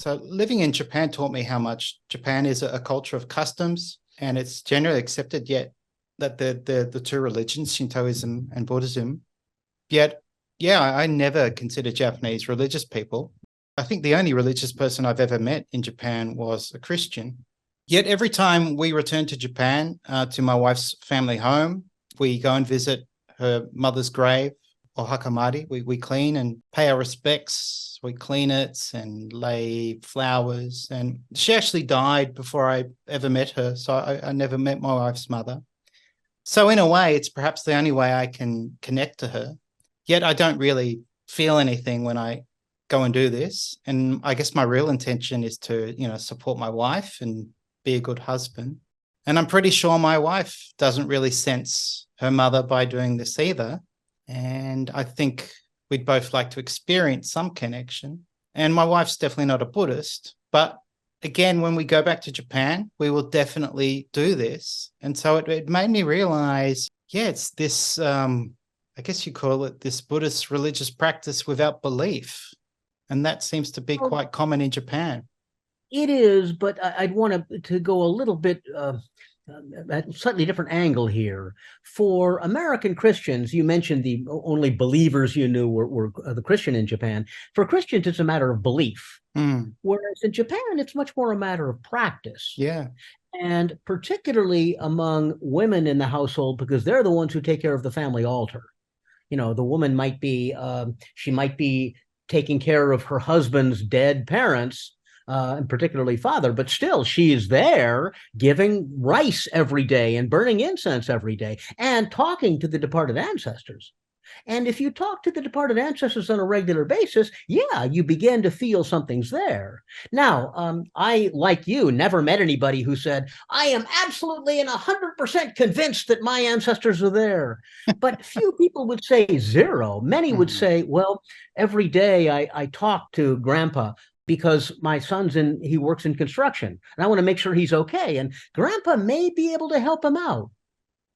So living in Japan taught me how much Japan is a culture of customs, and it's generally accepted yet that the two religions, Shintoism and Buddhism. Yet, yeah, I never considered Japanese religious people. I think the only religious person I've ever met in Japan was a Christian. Yet every time we return to Japan, to my wife's family home, we go and visit her mother's grave, or hakamari. We clean and pay our respects. We clean it and lay flowers. And she actually died before I ever met her, so I never met my wife's mother. So in a way, it's perhaps the only way I can connect to her. Yet I don't really feel anything when I go and do this. And I guess my real intention is to, support my wife and be a good husband. And I'm pretty sure my wife doesn't really sense her mother by doing this either. And I think we'd both like to experience some connection. And my wife's definitely not a Buddhist, but again, when we go back to Japan, we will definitely do this. And so it made me realize, it's this, I guess you call it this Buddhist religious practice without belief. And that seems to be quite common in Japan. It is, but I'd want to go a little bit a slightly different angle here. For American Christians, you mentioned the only believers you knew were the Christian in Japan. For Christians, it's a matter of belief. Whereas in Japan, it's much more a matter of practice. Yeah. And particularly among women in the household, because they're the ones who take care of the family altar. The woman might be, she might be taking care of her husband's dead parents, and particularly father, but still she is there giving rice every day and burning incense every day and talking to the departed ancestors. And if you talk to the departed ancestors on a regular basis, you begin to feel something's there. Now, I, like you, never met anybody who said, I am absolutely and 100% convinced that my ancestors are there. But few people would say zero. Many would say, well, every day I talk to Grandpa because my he works in construction and I want to make sure he's okay. And Grandpa may be able to help him out.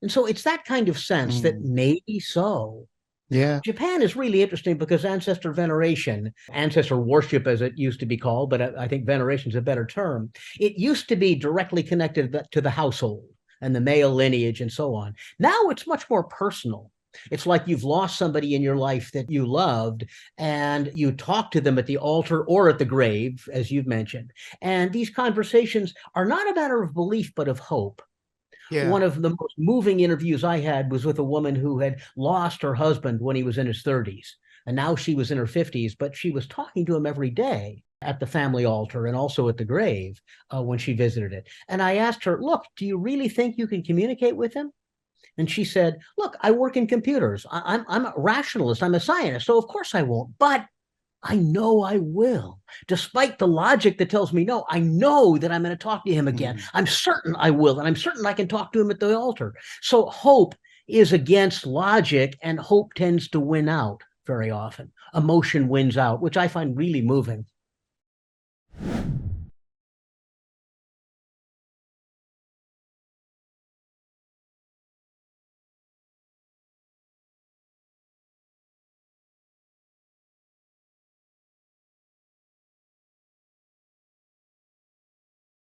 And so it's that kind of sense that maybe so. Yeah. Japan is really interesting because ancestor veneration, ancestor worship as it used to be called, but I think veneration is a better term. It used to be directly connected to the household and the male lineage and so on. Now it's much more personal. It's like you've lost somebody in your life that you loved and you talk to them at the altar or at the grave, as you've mentioned. And these conversations are not a matter of belief, but of hope. Yeah. One of the most moving interviews I had was with a woman who had lost her husband when he was in his 30s. And now she was in her 50s, but she was talking to him every day at the family altar and also at the grave when she visited it. And I asked her, look, do you really think you can communicate with him? And she said, look, I work in computers. I'm a rationalist. I'm a scientist. So of course I won't. But I know I will. Despite the logic that tells me no, I know that I'm going to talk to him again. I'm certain I will. And I'm certain I can talk to him at the altar. So hope is against logic, and hope tends to win out very often. Emotion wins out, which I find really moving.